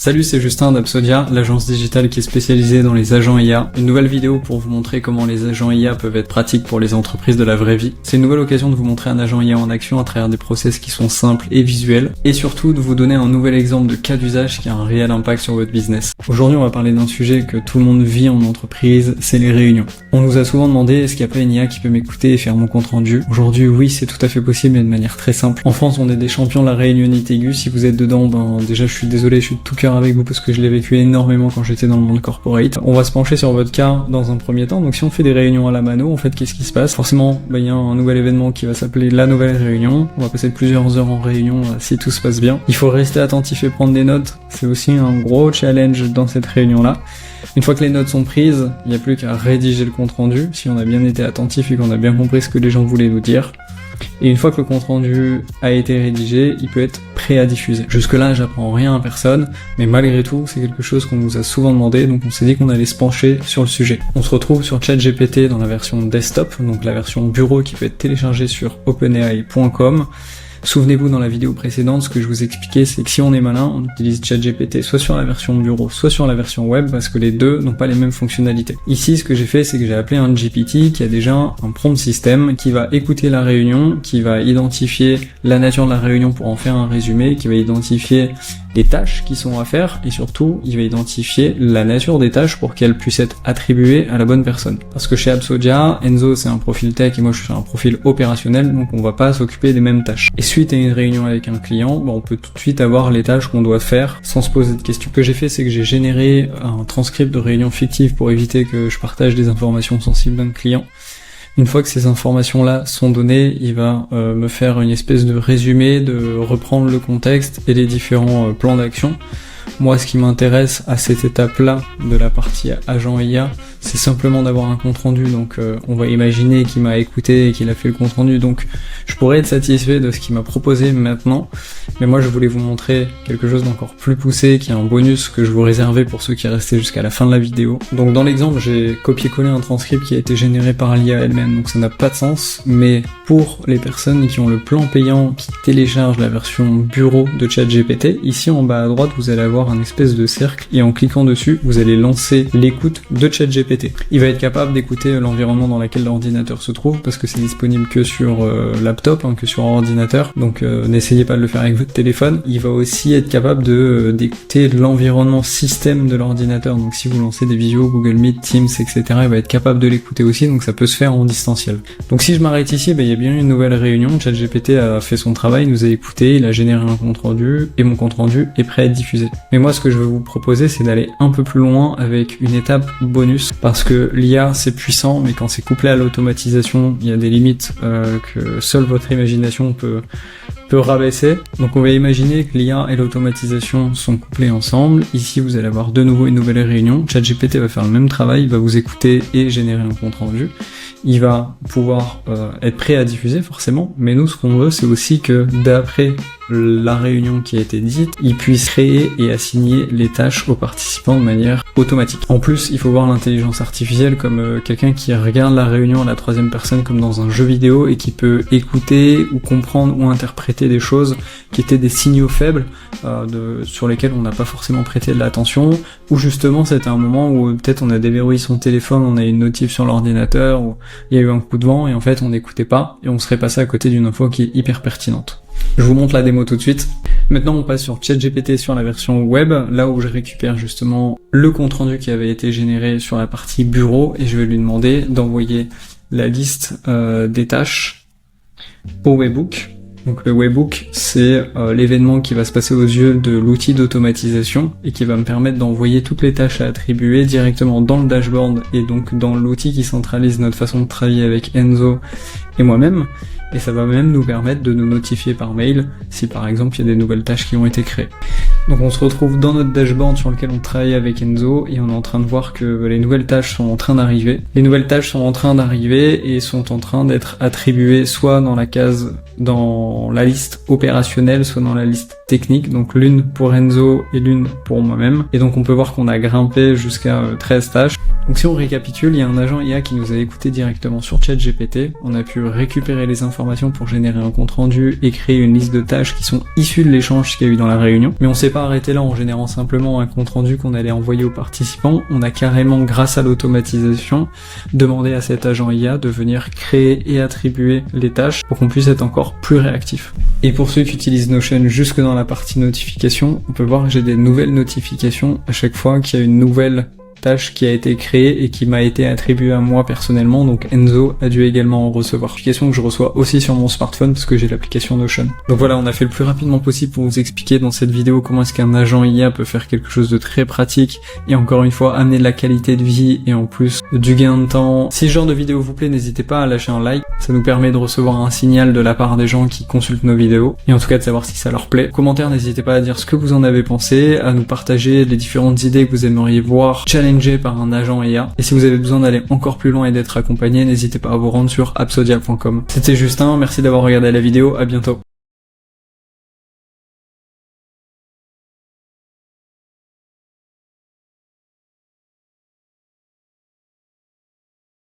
Salut, c'est Justin d'Absodia, l'agence digitale qui est spécialisée dans les agents IA. Une nouvelle vidéo pour vous montrer comment les agents IA peuvent être pratiques pour les entreprises de la vraie vie. C'est une nouvelle occasion de vous montrer un agent IA en action à travers des process qui sont simples et visuels, et surtout de vous donner un nouvel exemple de cas d'usage qui a un réel impact sur votre business. Aujourd'hui, on va parler d'un sujet que tout le monde vit en entreprise, c'est les réunions. On nous a souvent demandé, est-ce qu'il n'y a pas une IA qui peut m'écouter et faire mon compte rendu? Aujourd'hui, oui, c'est tout à fait possible, mais de manière très simple. En France, on est des champions de la réunionnite aiguë. Si vous êtes dedans, déjà, je suis désolé, je suis de tout cœur avec vous parce que je l'ai vécu énormément quand j'étais dans le monde corporate. On va se pencher sur votre cas dans un premier temps. Donc si on fait des réunions à la mano, en fait, qu'est-ce qui se passe? Forcément, il y a un nouvel événement qui va s'appeler la nouvelle réunion. On va passer plusieurs heures en réunion si tout se passe bien. Il faut rester attentif et prendre des notes. C'est aussi un gros challenge dans cette réunion-là. Une fois que les notes sont prises, il n'y a plus qu'à rédiger le compte rendu, si on a bien été attentif et qu'on a bien compris ce que les gens voulaient nous dire. Et une fois que le compte rendu a été rédigé, il peut être prêt à diffuser. Jusque-là, j'apprends rien à personne, mais malgré tout, c'est quelque chose qu'on nous a souvent demandé, donc on s'est dit qu'on allait se pencher sur le sujet. On se retrouve sur ChatGPT dans la version desktop, donc la version bureau qui peut être téléchargée sur openai.com. Souvenez-vous, dans la vidéo précédente, ce que je vous expliquais, c'est que si on est malin, on utilise ChatGPT soit sur la version bureau, soit sur la version web, parce que les deux n'ont pas les mêmes fonctionnalités. Ici, ce que j'ai fait, c'est que j'ai appelé un GPT qui a déjà un prompt system, qui va écouter la réunion, qui va identifier la nature de la réunion pour en faire un résumé, qui va identifier les tâches qui sont à faire, et surtout, il va identifier la nature des tâches pour qu'elles puissent être attribuées à la bonne personne. Parce que chez Absodia, Enzo c'est un profil tech et moi je suis un profil opérationnel, donc on va pas s'occuper des mêmes tâches. Et suite à une réunion avec un client, on peut tout de suite avoir les tâches qu'on doit faire sans se poser de questions. Ce que j'ai fait, c'est que j'ai généré un transcript de réunion fictive pour éviter que je partage des informations sensibles d'un client. Une fois que ces informations-là sont données, il va me faire une espèce de résumé, de reprendre le contexte et les différents plans d'action. Moi, ce qui m'intéresse à cette étape-là de la partie agent IA, c'est simplement d'avoir un compte rendu. Donc, on va imaginer qu'il m'a écouté et qu'il a fait le compte rendu. Donc, je pourrais être satisfait de ce qu'il m'a proposé maintenant. Mais moi, je voulais vous montrer quelque chose d'encore plus poussé, qui est un bonus que je vous réservais pour ceux qui restaient jusqu'à la fin de la vidéo. Donc, dans l'exemple, j'ai copié-collé un transcript qui a été généré par l'IA elle-même. Donc, ça n'a pas de sens. Mais pour les personnes qui ont le plan payant, qui téléchargent la version bureau de ChatGPT, ici en bas à droite, vous allez avoir un espèce de cercle et en cliquant dessus, vous allez lancer l'écoute de ChatGPT. Il va être capable d'écouter l'environnement dans lequel l'ordinateur se trouve parce que c'est disponible que sur laptop, que sur ordinateur. Donc n'essayez pas de le faire avec votre téléphone. Il va aussi être capable d'écouter l'environnement système de l'ordinateur. Donc si vous lancez des vidéos, Google Meet, Teams, etc., il va être capable de l'écouter aussi. Donc ça peut se faire en distanciel. Donc si je m'arrête ici, il y a bien une nouvelle réunion. ChatGPT a fait son travail, il nous a écouté, il a généré un compte rendu et mon compte rendu est prêt à être diffusé. Mais moi, ce que je veux vous proposer, c'est d'aller un peu plus loin avec une étape bonus, parce que l'IA, c'est puissant, mais quand c'est couplé à l'automatisation, il y a des limites que seule votre imagination peut rabaisser. Donc on va imaginer que l'IA et l'automatisation sont couplés ensemble. Ici, vous allez avoir de nouveau une nouvelle réunion. ChatGPT va faire le même travail, il va vous écouter et générer un compte rendu. Il va pouvoir être prêt à diffuser forcément, mais nous ce qu'on veut c'est aussi que d'après la réunion qui a été dite, il puisse créer et assigner les tâches aux participants de manière automatique. En plus, il faut voir l'intelligence artificielle comme quelqu'un qui regarde la réunion à la troisième personne comme dans un jeu vidéo et qui peut écouter ou comprendre ou interpréter des choses qui étaient des signaux faibles sur lesquels on n'a pas forcément prêté de l'attention, ou justement c'était un moment où peut-être on a déverrouillé son téléphone, on a une notif sur l'ordinateur, ou il y a eu un coup de vent et en fait on n'écoutait pas et on serait passé à côté d'une info qui est hyper pertinente. Je vous montre la démo tout de suite. Maintenant on passe sur ChatGPT sur la version web, là où je récupère justement le compte rendu qui avait été généré sur la partie bureau et je vais lui demander d'envoyer la liste des tâches au webbook. Donc le webbook, c'est l'événement qui va se passer aux yeux de l'outil d'automatisation et qui va me permettre d'envoyer toutes les tâches à attribuer directement dans le dashboard et donc dans l'outil qui centralise notre façon de travailler avec Enzo et moi-même. Et ça va même nous permettre de nous notifier par mail si par exemple il y a des nouvelles tâches qui ont été créées. Donc on se retrouve dans notre dashboard sur lequel on travaille avec Enzo et on est en train de voir que les nouvelles tâches sont en train d'arriver. Les nouvelles tâches sont en train d'arriver et sont en train d'être attribuées soit dans la case, dans la liste opérationnelle, soit dans la liste technique. Donc l'une pour Enzo et l'une pour moi-même. Et donc on peut voir qu'on a grimpé jusqu'à 13 tâches. Donc si on récapitule, il y a un agent IA qui nous a écouté directement sur ChatGPT. On a pu récupérer les informations d'informations pour générer un compte rendu et créer une liste de tâches qui sont issues de l'échange qu'il y a eu dans la réunion. Mais on s'est pas arrêté là en générant simplement un compte rendu qu'on allait envoyer aux participants. On a carrément, grâce à l'automatisation, demandé à cet agent IA de venir créer et attribuer les tâches pour qu'on puisse être encore plus réactif. Et pour ceux qui utilisent Notion jusque dans la partie notification, on peut voir que j'ai des nouvelles notifications à chaque fois qu'il y a une nouvelle tâche qui a été créée et qui m'a été attribuée à moi personnellement, donc Enzo a dû également en recevoir. Application que je reçois aussi sur mon smartphone parce que j'ai l'application Notion. Donc voilà, on a fait le plus rapidement possible pour vous expliquer dans cette vidéo comment est-ce qu'un agent IA peut faire quelque chose de très pratique et encore une fois amener de la qualité de vie et en plus du gain de temps. Si ce genre de vidéo vous plaît, n'hésitez pas à lâcher un like, ça nous permet de recevoir un signal de la part des gens qui consultent nos vidéos et en tout cas de savoir si ça leur plaît. En commentaire, n'hésitez pas à dire ce que vous en avez pensé, à nous partager les différentes idées que vous aimeriez voir par un agent IA. Et si vous avez besoin d'aller encore plus loin et d'être accompagné, n'hésitez pas à vous rendre sur Appsodia.com. C'était Justin, merci d'avoir regardé la vidéo, à bientôt.